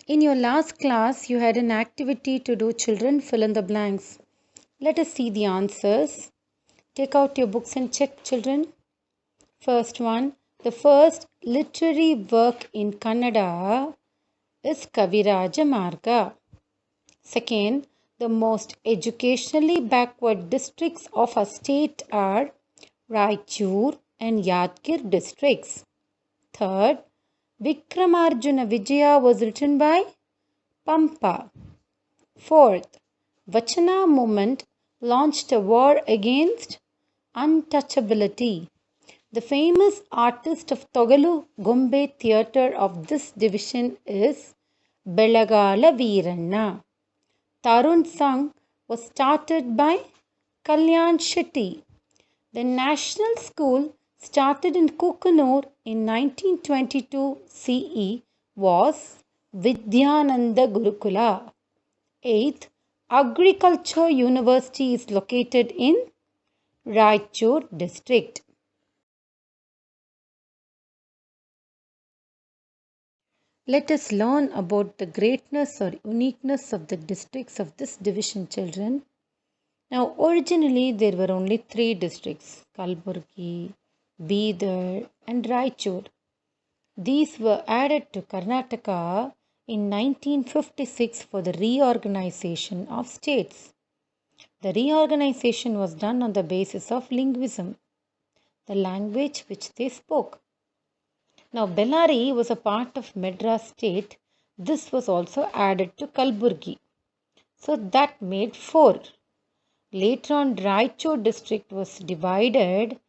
In your last class, you had an activity to do. Children, fill in the blanks. Let us see the answers. Take out your books and check, children. First one, the first literary work in Kannada is Kaviraja Marga. Second, the most educationally backward districts of our state are Raichur and Yadgir districts. Third, Vikramarjuna Vijaya was written by Pampa. Fourth, Vachana movement launched a war against untouchability. The famous artist of Togalu Gombe theatre of this division is Belagala Veeranna. Tarun Sangh was started by Kalyan Shetty. The national school started in Kukunur in 1922 CE was Vidyananda Gurukula. 8th, Agriculture University is located in Raichur district. Let us learn about the greatness or uniqueness of the districts of this division, children. Now, originally there were only 3 districts, Kalburgi, Bidar and Raichur. These were added to Karnataka in 1956 for the reorganization of states. The reorganization was done on the basis of linguism, the language which they spoke. Now, Bellary was a part of Madras state. This was also added to Kalburgi. So that made 4. Later on, Raichur district was divided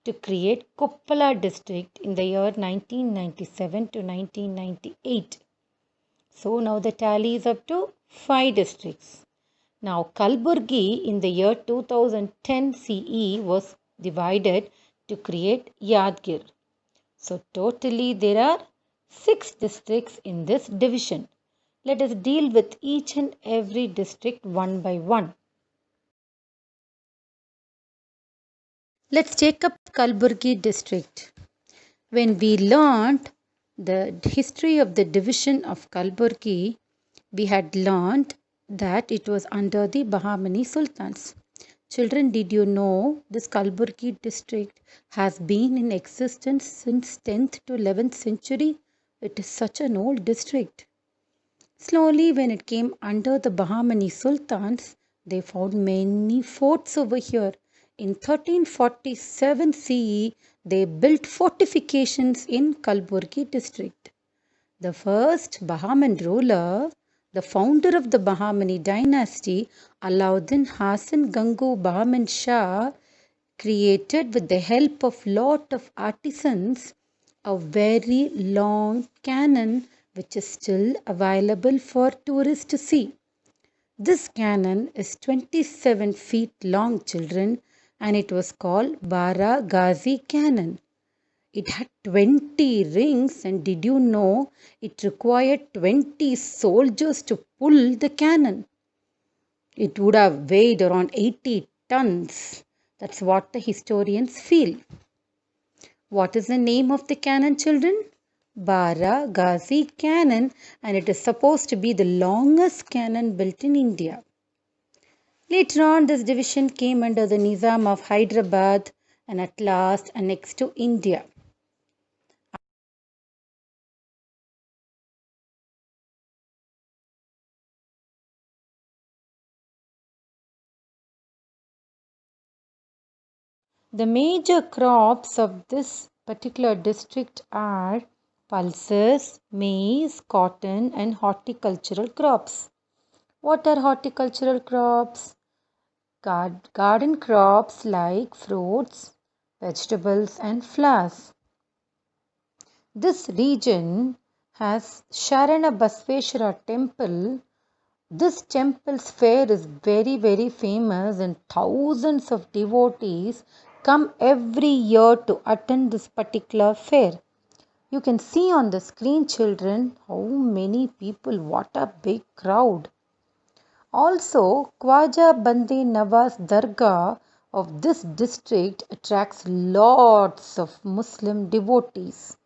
to create Koppala district in the year 1997 to 1998. So now the tally is up to 5 districts. Now Kalburgi in the year 2010 CE was divided to create Yadgir. So totally there are 6 districts in this division. Let us deal with each and every district one by one. Let's take up Kalburgi district. When we learned the history of the division of Kalburgi, we had learned that it was under the Bahmani Sultans. Children, did you know this Kalburgi district has been in existence since 10th to 11th century? It is such an old district. Slowly, when it came under the Bahmani Sultans, they found many forts over here. In 1347 CE, they built fortifications in Kalburgi district. The first Bahman ruler, the founder of the Bahmani dynasty, Alauddin Hasan Gangu Bahman Shah, created with the help of lot of artisans a very long cannon which is still available for tourists to see. This cannon is 27 feet long, children, and it was called Bara Ghazi cannon. It had 20 rings, and did you know it required 20 soldiers to pull the cannon? It would have weighed around 80 tons. That's what the historians feel. What is the name of the cannon, children? Bara Ghazi cannon, and it is supposed to be the longest cannon built in India. Later on, this division came under the Nizam of Hyderabad and at last annexed to India. The major crops of this particular district are pulses, maize, cotton and horticultural crops. What are horticultural crops? Garden crops like fruits, vegetables and flowers. This region has Sharana Basveshwara temple. This temple's fair is very famous and thousands of devotees come every year to attend this particular fair. You can see on the screen, children, how many people, what a big crowd. Also, Khwaja Bande Nawaz Dargah of this district attracts lots of Muslim devotees.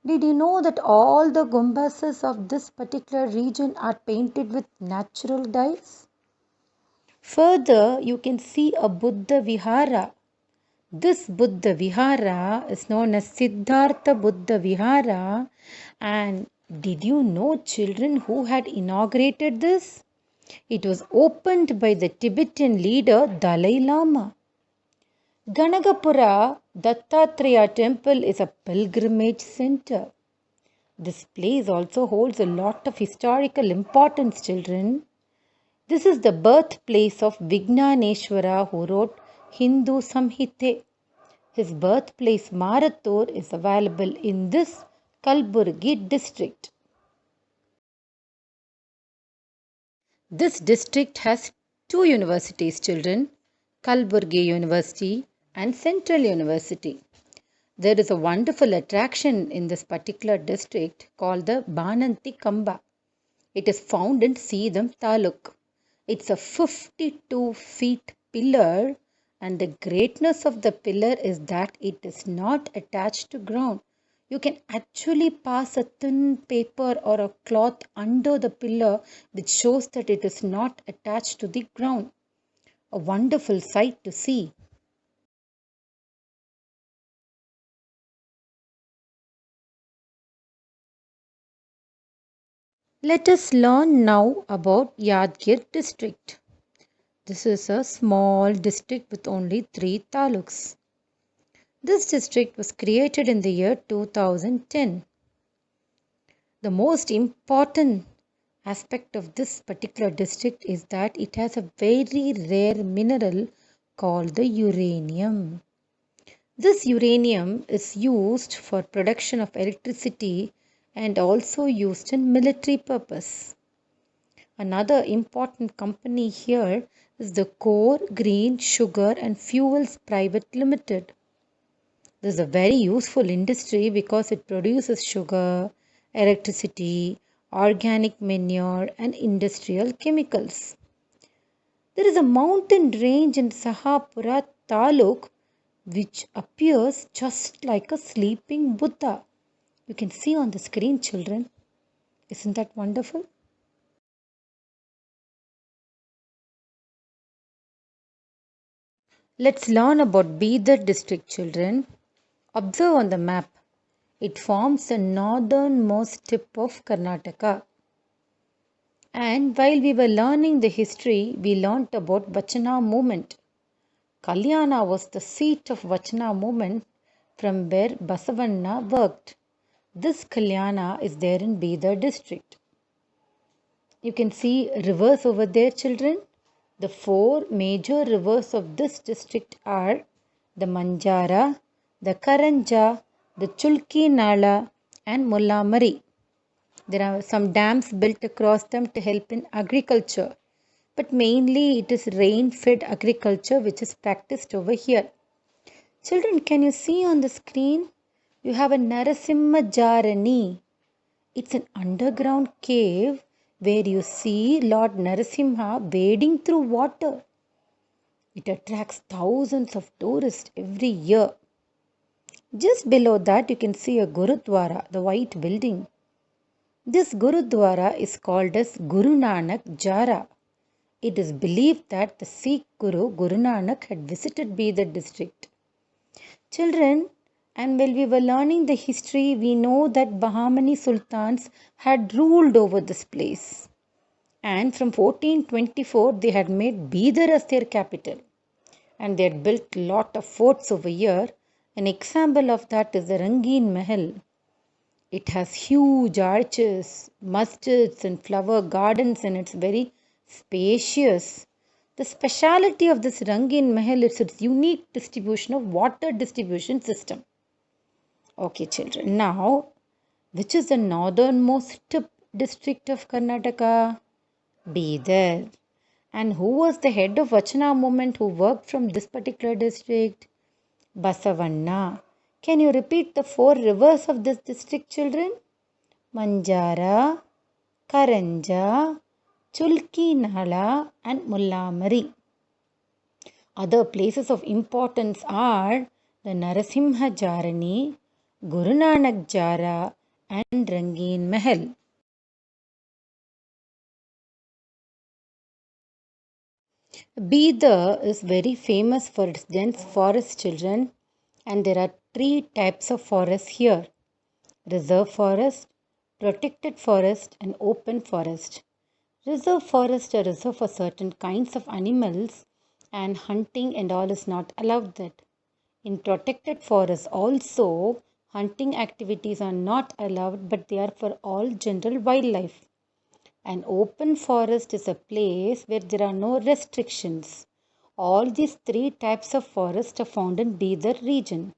Did you know that all the gumbases of this particular region are painted with natural dyes? Further, you can see a Buddha Vihara. This Buddha Vihara is known as Siddhartha Buddha Vihara. And did you know, children, who had inaugurated this? It was opened by the Tibetan leader Dalai Lama. Ganagapura Dattatreya temple is a pilgrimage center. This place also holds a lot of historical importance, children. This is the birthplace of Vijnaneshwara, who wrote Hindu Samhite. His birthplace Marathur is available in this Kalburgi district. This district has two universities, children, Kalburgi University and Central University. There is a wonderful attraction in this particular district called the Bananti Kamba. It is found in Seedam Taluk. It's a 52 feet pillar, and the greatness of the pillar is that it is not attached to ground. You can actually pass a thin paper or a cloth under the pillar, which shows that it is not attached to the ground. A wonderful sight to see. Let us learn now about Yadgir district. This is a small district with only 3 taluks. This district was created in the year 2010. The most important aspect of this particular district is that it has a very rare mineral called the uranium. This uranium is used for production of electricity and also used in military purpose. Another important company here is the Core Green Sugar and Fuels Private Limited. This is a very useful industry because it produces sugar, electricity, organic manure and industrial chemicals. There is a mountain range in Sahapura Taluk which appears just like a sleeping Buddha. You can see on the screen, children. Isn't that wonderful? Let's learn about Bidar district, children. Observe on the map. It forms the northernmost tip of Karnataka. And while we were learning the history, we learnt about Vachana movement. Kalyana was the seat of Vachana movement from where Basavanna worked. This Kalyana is there in Bidar district. You can see rivers over there, children. The 4 major rivers of this district are the Manjara, the Karanja, the Chulki Nala and Mullamari. There are some dams built across them to help in agriculture. But mainly it is rain-fed agriculture which is practiced over here. Children, can you see on the screen? You have a Narasimha Jarani. It's an underground cave where you see Lord Narasimha wading through water. It attracts thousands of tourists every year. Just below that you can see a Gurudwara, the white building. This Gurudwara is called as Guru Nanak Jara. It is believed that the Sikh Guru Guru Nanak had visited Bidar district. Children, and while we were learning the history, we know that Bahmani sultans had ruled over this place. And from 1424, they had made Bidar as their capital. And they had built a lot of forts over here. An example of that is the Rangeen Mahal. It has huge arches, masjids and flower gardens, and it's very spacious. The speciality of this Rangeen Mahal is its unique distribution of water distribution system. Okay, children. Now, which is the northernmost district of Karnataka? Bidar. And who was the head of Vachana movement who worked from this particular district? Basavanna. Can you repeat the 4 rivers of this district, children? Manjara, Karanja, Chulki Nala and Mullamari. Other places of importance are the Narasimha Jarani, Guru Nanak Jara, and Rangeen Mahal. Bidar is very famous for its dense forest, children, and there are three types of forests here: reserve forest, protected forest, and open forest. Reserve forests are reserved for certain kinds of animals, and hunting and all is not allowed there. In protected forests also, hunting activities are not allowed, but they are for all general wildlife. An open forest is a place where there are no restrictions. All these three types of forest are found in Bidar region,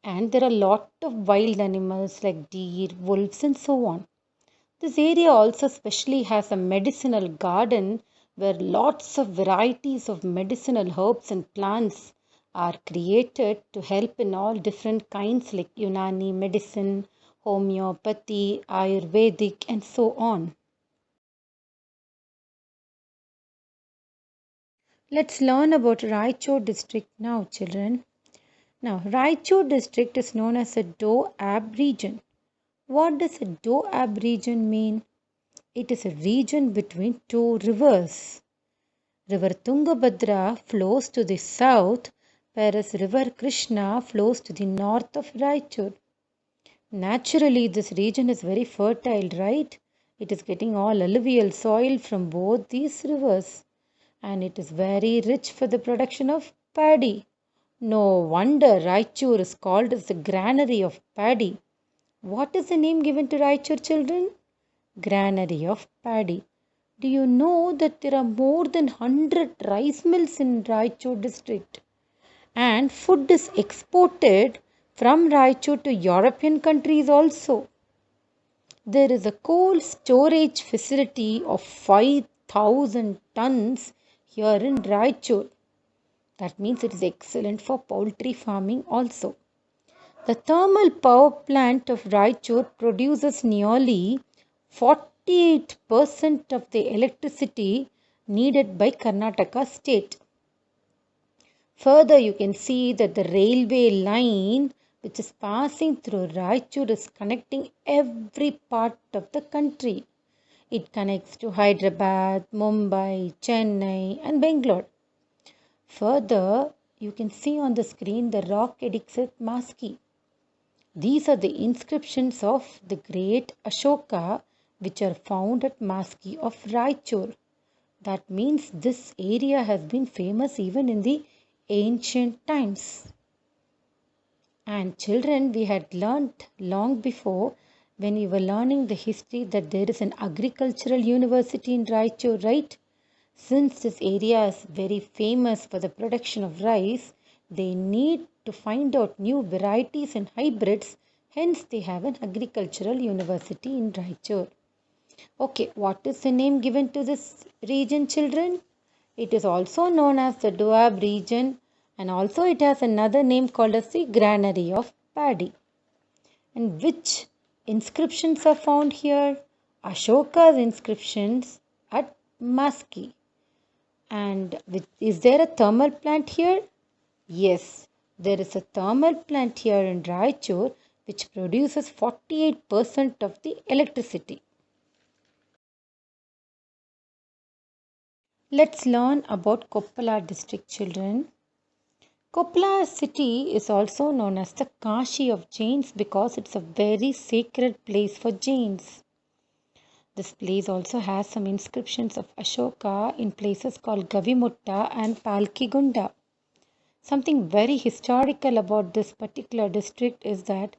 and there are a lot of wild animals like deer, wolves, and so on. This area also especially has a medicinal garden where lots of varieties of medicinal herbs and plants are created to help in all different kinds like Unani medicine, homeopathy, Ayurvedic, and so on. Let's learn about Raichur district now, children. Now, Raichur district is known as a Doab region. What does a Doab region mean? It is a region between two rivers. River Tungabhadra flows to the south, whereas River Krishna flows to the north of Raichur. Naturally, this region is very fertile, right? It is getting all alluvial soil from both these rivers, and it is very rich for the production of paddy. No wonder Raichur is called as the granary of paddy. What is the name given to Raichur, children? Granary of paddy. Do you know that there are more than 100 rice mills in Raichur district? And food is exported from Raichur to European countries also. There is a cold storage facility of 5,000 tons here in Raichur. That means it is excellent for poultry farming also. The thermal power plant of Raichur produces nearly 48% of the electricity needed by Karnataka state. Further, you can see that the railway line which is passing through Raichur is connecting every part of the country. It connects to Hyderabad, Mumbai, Chennai, and Bangalore. Further, you can see on the screen the rock edicts at Maski. These are the inscriptions of the great Ashoka which are found at Maski of Raichur. That means this area has been famous even in the ancient times. And children, we had learnt long before when we were learning the history that there is an agricultural university in Raichur, right? Since this area is very famous for the production of rice, they need to find out new varieties and hybrids. Hence, they have an agricultural university in Raichur. Okay, what is the name given to this region, children? It is also known as the Doab region, and also it has another name called as the Granary of Paddy. And which inscriptions are found here? Ashoka's inscriptions at Maski. And is there a thermal plant here? Yes, there is a thermal plant here in Raichur which produces 48% of the electricity. Let's learn about Koppala district, children. Koppala city is also known as the Kashi of Jains because it's a very sacred place for Jains. This place also has some inscriptions of Ashoka in places called Gavimutta and Palkigunda. Something very historical about this particular district is that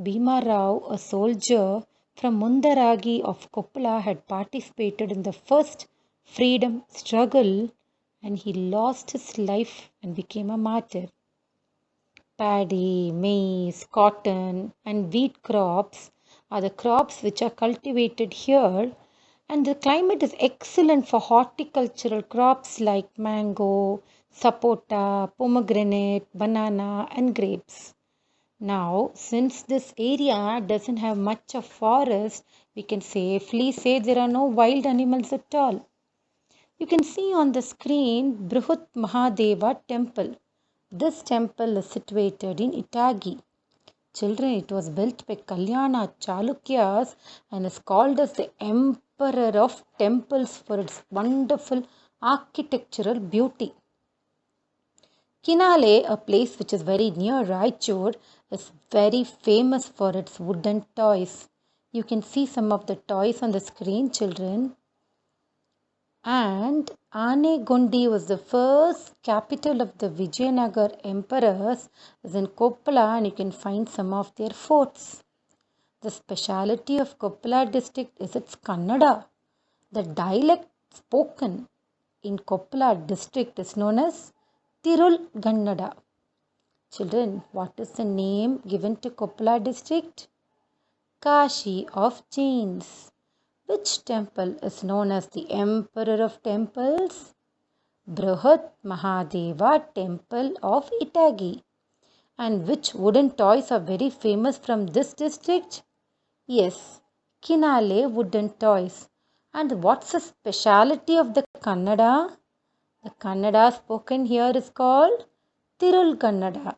Bhima Rao, a soldier from Mundaragi of Koppala, had participated in the first freedom struggle and he lost his life and became a martyr. Paddy, maize, cotton, and wheat crops are the crops which are cultivated here, and the climate is excellent for horticultural crops like mango, sapota, pomegranate, banana, and grapes. Now, since this area doesn't have much of forest, we can safely say there are no wild animals at all. You can see on the screen Brihut Mahadeva temple. This temple is situated in Itagi. Children, it was built by Kalyana Chalukyas and is called as the Emperor of Temples for its wonderful architectural beauty. Kinale, a place which is very near Raichur, is very famous for its wooden toys. You can see some of the toys on the screen, children. And Anegundi was the first capital of the Vijayanagar emperors, is in Koppala, and you can find some of their forts. The speciality of Koppala district is its Kannada. The dialect spoken in Koppala district is known as Tirul Kannada. Children, what is the name given to Koppala district? Kashi of Chains. Which temple is known as the Emperor of Temples? Brihat Mahadeva Temple of Itagi. And which wooden toys are very famous from this district? Yes, Kinale wooden toys. And what's the speciality of the Kannada? The Kannada spoken here is called Tirul Kannada.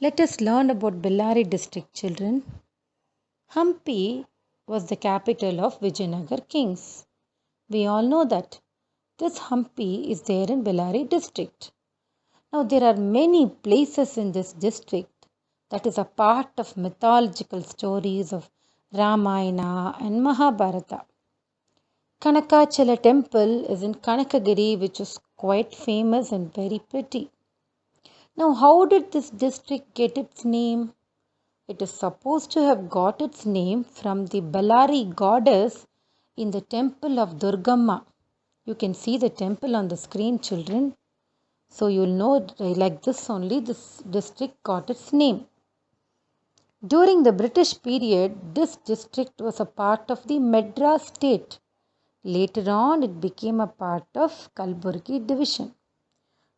Let us learn about Bellary district, children. Hampi was the capital of Vijayanagar kings. We all know that. This Hampi is there in Bellary district. Now there are many places in this district that is a part of mythological stories of Ramayana and Mahabharata. Kanakachala temple is in Kanakagiri, which is quite famous and very pretty. Now, how did this district get its name? It is supposed to have got its name from the Bellary goddess in the temple of Durgamma. You can see the temple on the screen, children. So, you'll know like this only this district got its name. During the British period, this district was a part of the Madras state. Later on, it became a part of Kalburgi division.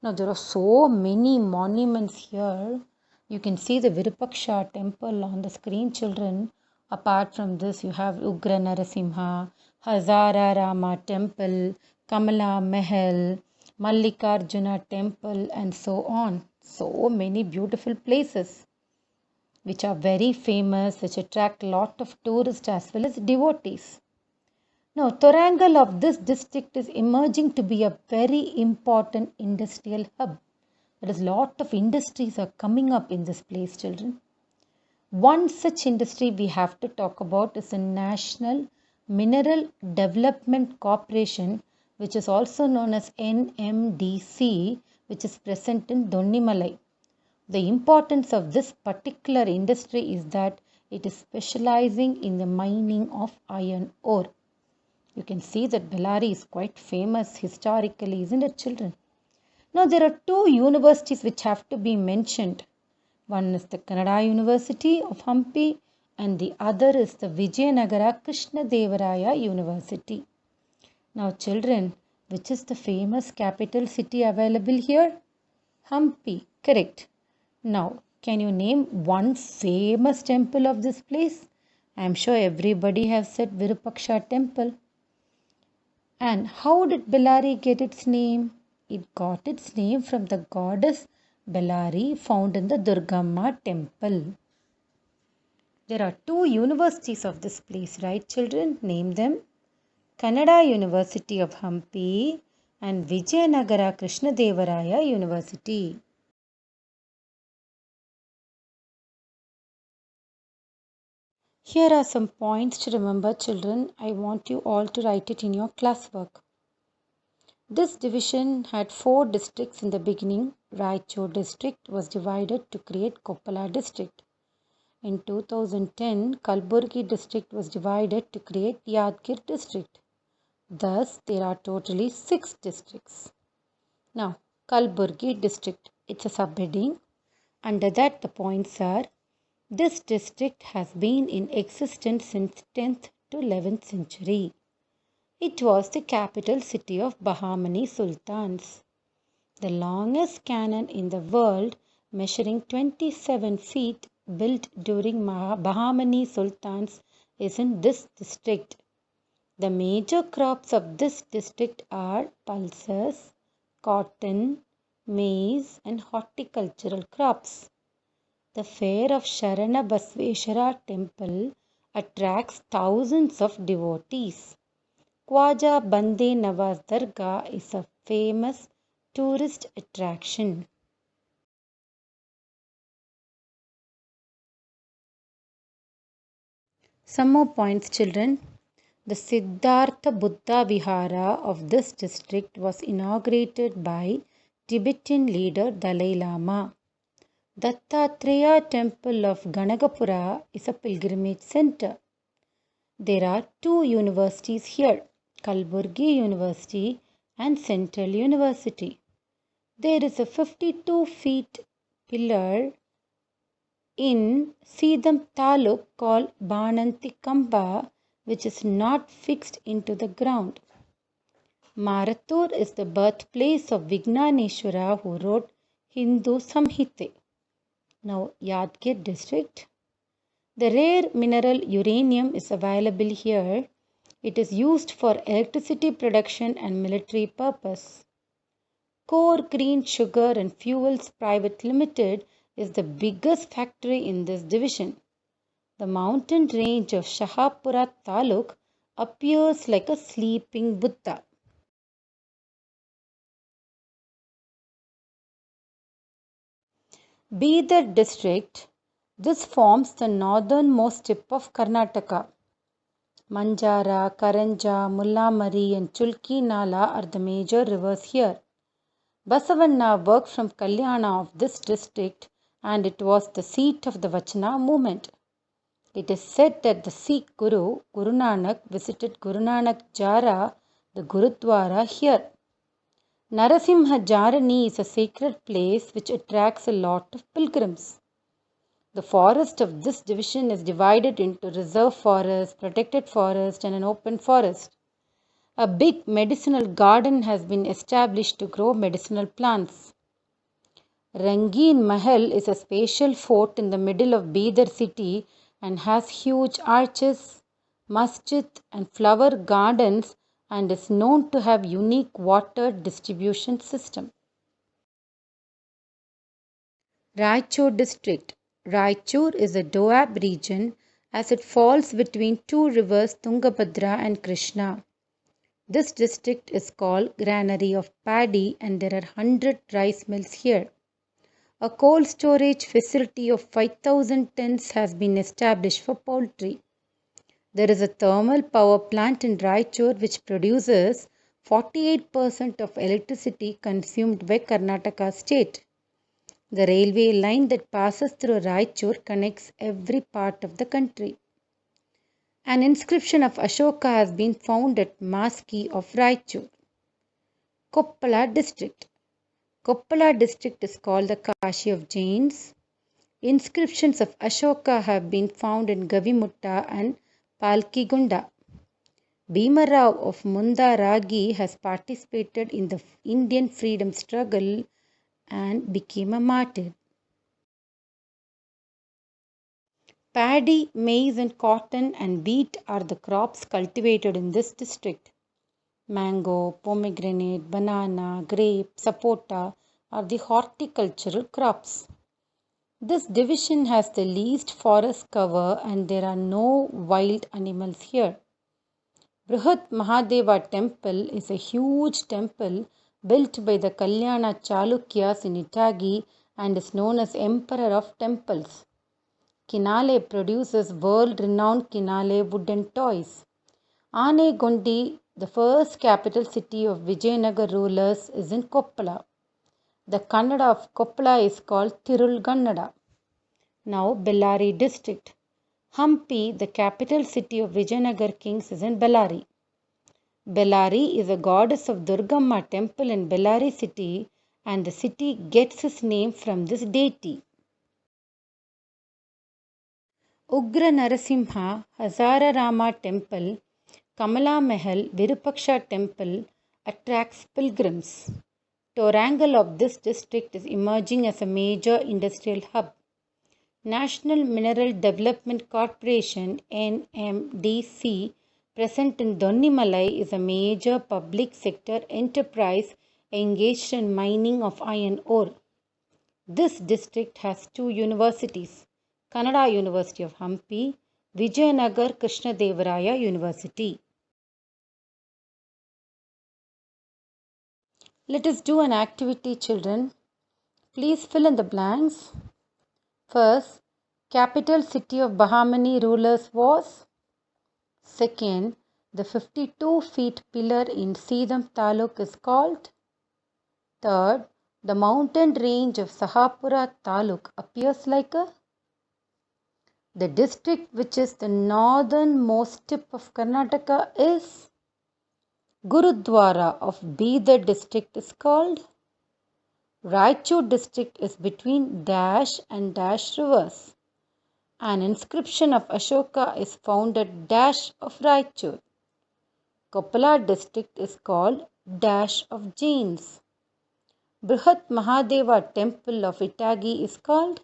Now, there are so many monuments here. You can see the Virupaksha temple on the screen, children. Apart from this, you have Ugra Narasimha, Hazara Rama temple, Kamala Mahal, Mallikarjuna temple, and so on. So many beautiful places which are very famous, which attract a lot of tourists as well as devotees. Now, Thorangal of this district is emerging to be a very important industrial hub. There is a lot of industries are coming up in this place, children. One such industry we have to talk about is the National Mineral Development Corporation, which is also known as NMDC, which is present in Donnimalai. The importance of this particular industry is that it is specializing in the mining of iron ore. You can see that Bellary is quite famous historically, isn't it, children? Now, there are two universities which have to be mentioned. One is the Kannada University of Hampi and the other is the Vijayanagara Krishnadevaraya University. Now, children, which is the famous capital city available here? Hampi, correct. Now, can you name one famous temple of this place? I am sure everybody has said Virupaksha temple. And how did Bellary get its name? It got its name from the goddess Bellary found in the Durgamma temple. There are two universities of this place, right, children? Name them. Kannada University of Hampi and Vijayanagara Krishnadevaraya University. Here are some points to remember, children. I want you all to write it in your classwork. This division had 4 districts in the beginning. Raichur district was divided to create Koppala district. In 2010, Kalburgi district was divided to create Yadgir district. Thus, there are totally 6 districts. Now, Kalburgi district, it's a subheading. Under that, the points are, this district has been in existence since 10th to 11th century. It was the capital city of Bahmani Sultans. The longest cannon in the world, measuring 27 feet, built during Bahmani Sultans, is in this district. The major crops of this district are pulses, cotton, maize, and horticultural crops. The fair of Sharana Basveshwara temple attracts thousands of devotees. Khwaja Bande Nawaz Dargah is a famous tourist attraction. Some more points, children. The Siddhartha Buddha Vihara of this district was inaugurated by Tibetan leader Dalai Lama. Dattatreya temple of Ganagapura is a pilgrimage center. There are two universities here, Kalburgi University and Central University. There is a 52 feet pillar in Sidam Taluk called Bananti Kamba, which is not fixed into the ground. Marathur is the birthplace of Vignaneshwara, who wrote Hindu Samhite. Now, Yadgir district. The rare mineral uranium is available here. It is used for electricity production and military purpose. Core Green Sugar and Fuels Private Limited is the biggest factory in this division. The mountain range of Shahapura Taluk appears like a sleeping Buddha. Bidar district. This forms the northernmost tip of Karnataka. Manjara, Karanja, Mullamari and Chulki Nala are the major rivers here. Basavanna worked from Kalyana of this district and it was the seat of the Vachana movement. It is said that the Sikh Guru, Guru Nanak, visited Guru Nanak Jara, the Gurudwara here. Narasimha Jarani is a sacred place which attracts a lot of pilgrims. The forest of this division is divided into reserve forest, protected forest and an open forest. A big medicinal garden has been established to grow medicinal plants. Rangeen Mahal is a spatial fort in the middle of Bidar city and has huge arches, masjid and flower gardens and is known to have unique water distribution system. Raichur district. Raichur is a Doab region as it falls between two rivers Tungabhadra and Krishna. This district is called Granary of Paddy and there are 100 rice mills here. A cold storage facility of 5,000 tons has been established for poultry. There is a thermal power plant in Raichur which produces 48% of electricity consumed by Karnataka state. The railway line that passes through Raichur connects every part of the country. An inscription of Ashoka has been found at Maski of Raichur. Koppala district. Koppala district is called the Kashi of Jains. Inscriptions of Ashoka have been found in Gavimutta and Palkigunda. Bhimarao of Mundaragi has participated in the Indian freedom struggle and became a martyr. Paddy, maize and cotton and wheat are the crops cultivated in this district. Mango, pomegranate, banana, grape, sapota are the horticultural crops. This division has the least forest cover and there are no wild animals here. Brihat Mahadeva temple is a huge temple built by the Kalyana Chalukyas in Itagi and is known as Emperor of Temples. Kinale produces world-renowned Kinale wooden toys. Anegondi, the first capital city of Vijayanagar rulers, is in Koppala. The Kannada of Koppala is called Tirulgannada. Now Bellary district. Hampi, the capital city of Vijayanagar kings, is in Bellary. Bellary is a goddess of Durgamma temple in Bellary city and the city gets its name from this deity. Ugra Narasimha, Hazara Rama temple, Kamala Mahal, Virupaksha temple attracts pilgrims. Torangal of this district is emerging as a major industrial hub. National Mineral Development Corporation NMDC present in Donnimalai is a major public sector enterprise engaged in mining of iron ore. This district has two universities, Kannada University of Hampi, Vijayanagar Krishnadevaraya University. Let us do an activity, children. Please fill in the blanks. First, capital city of Bahmani rulers was. Second, the 52 feet pillar in Sidam Taluk is called. Third, the mountain range of Sahapura Taluk appears like a. The district which is the northernmost tip of Karnataka is. Gurudwara of Bidar district is called. Raichur district is between dash and dash rivers. An inscription of Ashoka is found at dash of Raichur. Koppala district is called dash of Jains. Brihat Mahadeva temple of Itagi is called.